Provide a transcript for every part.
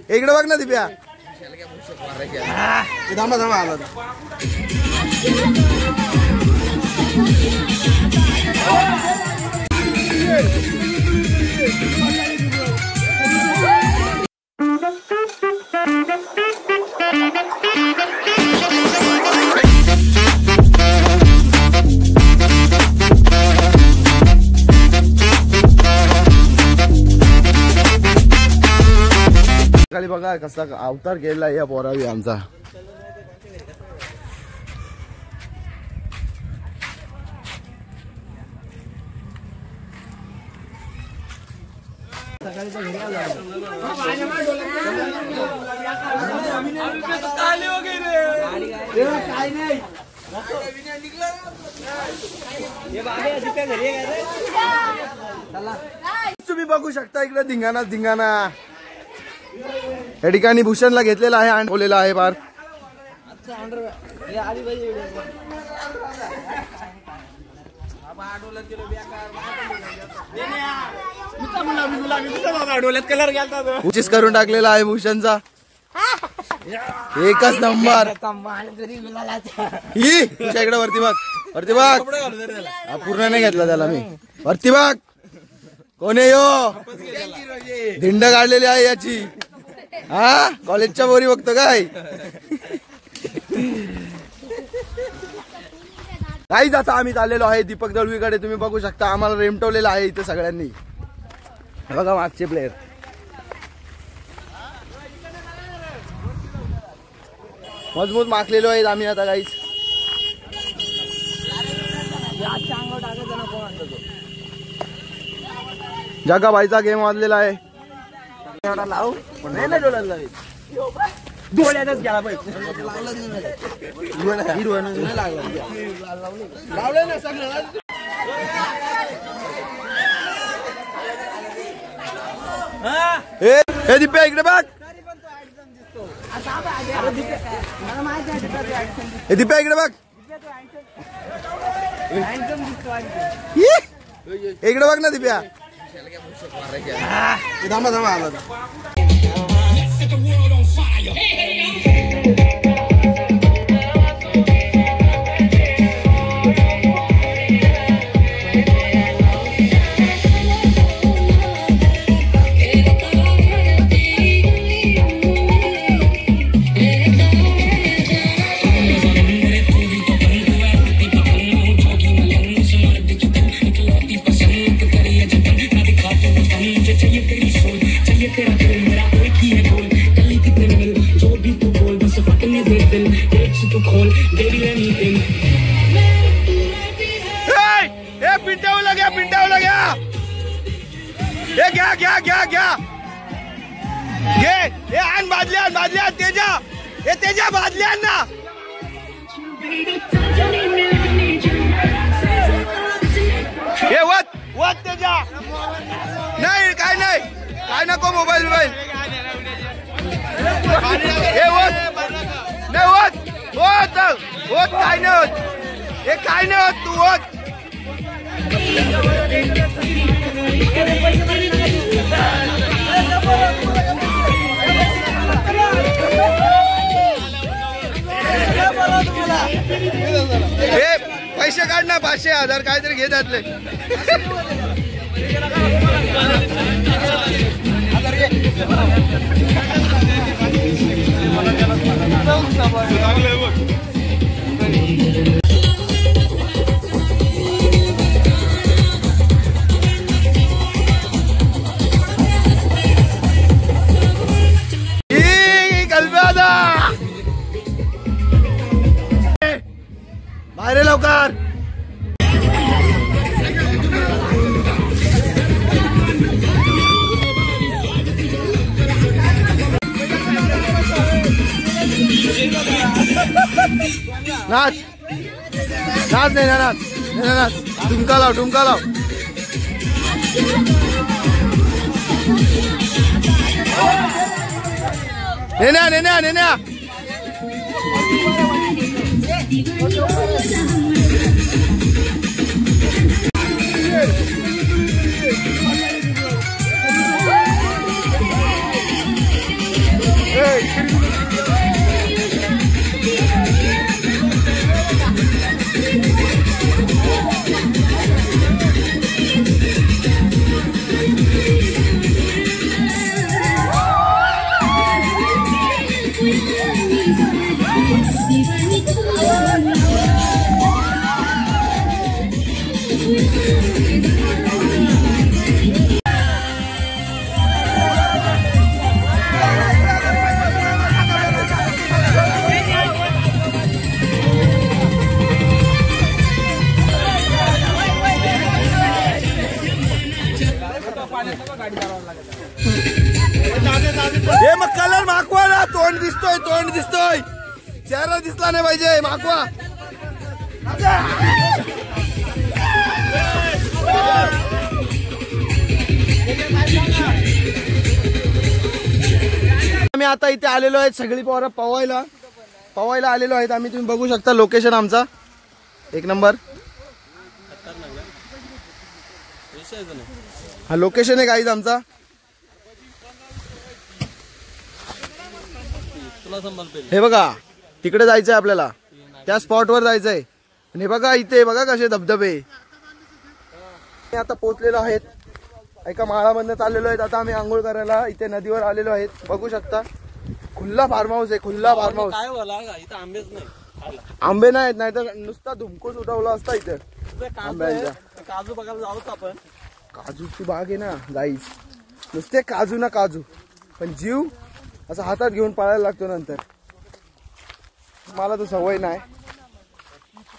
इकडे बघ ना दिप्या. थांबा थांबा आला. खाली बघा कसा अवतार केला या पोरावी आमचा. तुम्ही बघू शकता इकडे धिंगाणा धिंगाणा. या ठिकाणी भूषणला घेतलेला आहे आणि बोललेला आहे बार. उचीस करून टाकलेला आहे भूषणचा. एकच नंबर. ही तुझ्या इकडे वरती बघ. वरती बघ. पूर्ण नाही घेतला त्याला मी. वरती बघ. कोणे यो धिंड काढलेली आहे याची. हा कॉलेजच्या बोरी बघतो काय. काहीच आता आम्ही चाललेलो आहे दीपक दळवीकडे. तुम्ही बघू शकता आम्हाला रेमटवलेलं आहे इथे सगळ्यांनी. बघा मागचे प्लेयर. मजबूत माखलेलो आहेत आम्ही आता काहीच. जगाबाईचा गेम वाजलेला आहे. लावू डोळ्यातच गेला पाहिजे. लावलं ना सगळं. हे दिप्या इकडे बघ. हे दिप्या इकडे बघ. इकडे बघ ना दिप्या. थांबा थांबा आला. बादल्या तेजा. हे तेजा बादल्या ना. हे वत तेजा. नाही काय नाही काय नको मोबाईल मोबाईल. हे वत नाही होत होत होत काय नाही होत. हे काय नाही होत. तू होत. हे पैसे काढ ना. 500,000 काहीतरी घे त्यातले. बाहेर लवकर. नाच नाच नाही नाच नाच. ठुमका लाव ठुमका लाव. नेन्या नेन्या नेन्या. हे मग कलर मागवा ना, तोंड दिसतोय चेहरा दिसला नाही पाहिजे, मागवा. आम्ही आता इथे आलेलो आहेत, सगळी पोरं पवायला आलेलो आहेत आम्ही. तुम्ही बघू शकता लोकेशन आमचा एक नंबर. हा लोकेशन आहे गाईज आमचा. हे बघा तिकडे जायचंय आपल्याला, त्या स्पॉटवर जायचंय. आणि हे बघा इथे बघा कसे धबधबे. आता पोहोचलेलो आहेत, एका माळामधनं चाललेलो आहेत. आता आम्ही आंघोळ करायला इथे नदीवर आलेलो आहेत. बघू शकता खुल्ला फार्म हाऊस आहे, खुल्ला फार्म हाऊस. आंबे नाहीत, नाही तर नुसता धुमकूस उठवला असता इथे आंब्यांचा. काजू बघायला जाऊच आपण. काजूची बाग आहे ना गाईज, नुसते काजू ना काजू, पण जीव असं हातात घेऊन पळायला लागतो नंतर. मला तो सवय नाही,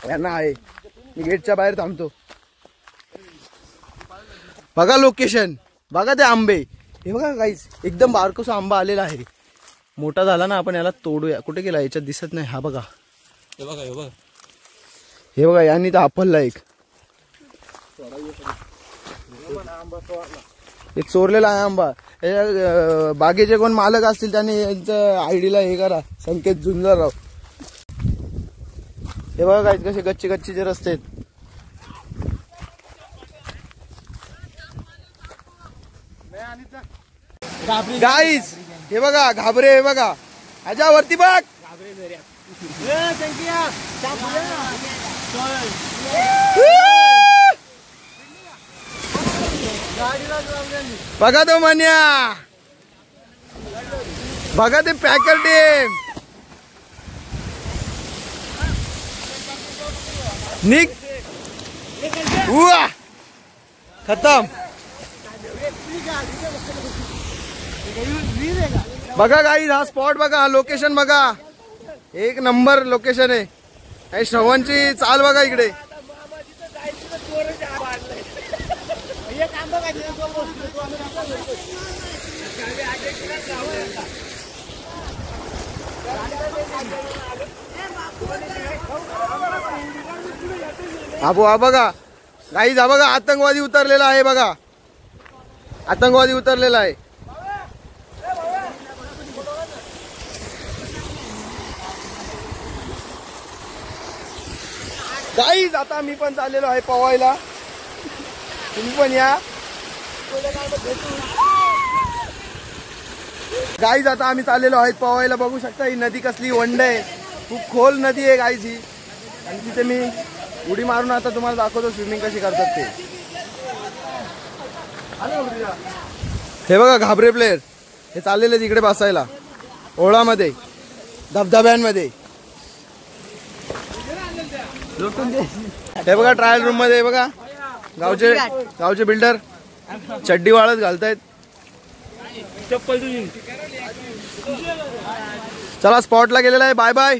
यांना आहे. मी गेटच्या बाहेर थांबतो. बघा लोकेशन, बघा ते आंबे. हे बघा गाईज एकदम बारकोसा आंबा आलेला आहे. मोठा झाला ना आपण याला तोडूया. कुठे गेला, याच्यात दिसत नाही. हा बघा, हे बघा यांनी तर आपलला एक चोरलेला आहे आंबा. बागेचे कोण मालक असतील त्यांनी यांच्या आयडीला हे करा, संकेत झुंजारराव. हे बघा गाईज कसे गच्ची गच्चीचे रस्ते आहेत. गाईज हे बघा घाबरे, हे बघा आजा वरती बघ. बघा तो मन्या, बघा ते पॅकर टीम. निक खतम. बघा गाईज हा स्पॉट बघा, हा लोकेशन बघा, एक नंबर लोकेशन आहे. आणि श्रवणची चाल बघा इकडे. हा बघा गाईज, हा बघा आतंकवादी उतरलेला आहे. बघा आतंकवादी उतरलेला आहे. गाईज आता मी पण चाललेलो आहे पवायला, तुम्ही पण या. गाईज आता आम्ही चाललेलो आहेत पवायला. बघू शकता ही नदी कसली वंड आहे, खूप खोल नदी आहे गाईज ही. आणि तिथे मी उडी मारून आता तुम्हाला दाखवतो स्विमिंग कशी करतात ते. हे बघा घाबरे प्लेयर हे चाललेले तिकडे बसायला ओळामध्ये, धबधब्यांमध्ये. हे बघा ट्रायल रूम मध्ये बघा गावचे बिल्डर चड्डी वाळत घालतायत. चला स्पॉटला गेलेला आहे. Bye bye.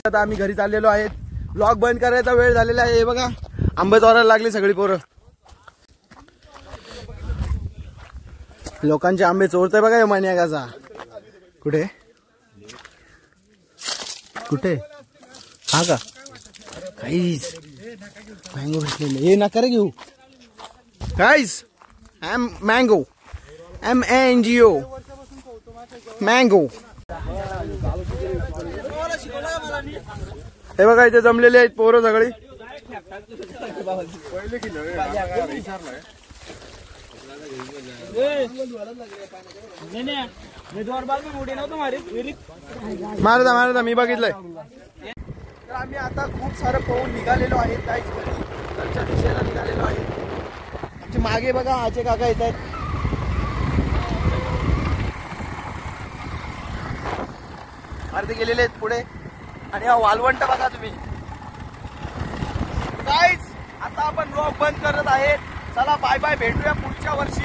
आता आम्ही घरी चाललेलो आहेत. ब्लॉग बंद करायचा वेळ झालेला आहे. हे बघा आंबे चोरायला लागली सगळी पोरं. लोकांचे आंबे चोरताय बघा हे मनियाकाचा. कुठे कुठे हा का काहीच मँगो भेटलेले. हे नका रे घेऊ गाईज. Mango MANGO mango. हे बघा इथे जमलेले आहेत पोरं सगळी. मारता मी बघितलंय. तर आम्ही आता खूप सारं पोहून निघालेलो आहे काहीच घरी घरच्या दिशेला निघालेलो आहे. आमच्या मागे बघा आजे काका येत आहेत. अर्धे गेलेले आहेत पुढे आणि हा वालवंट बघा तुम्ही. गाईज आता आपण ब्लॉग बंद करत आहे. चला बाय बाय, भेटूया पुढच्या वर्षी.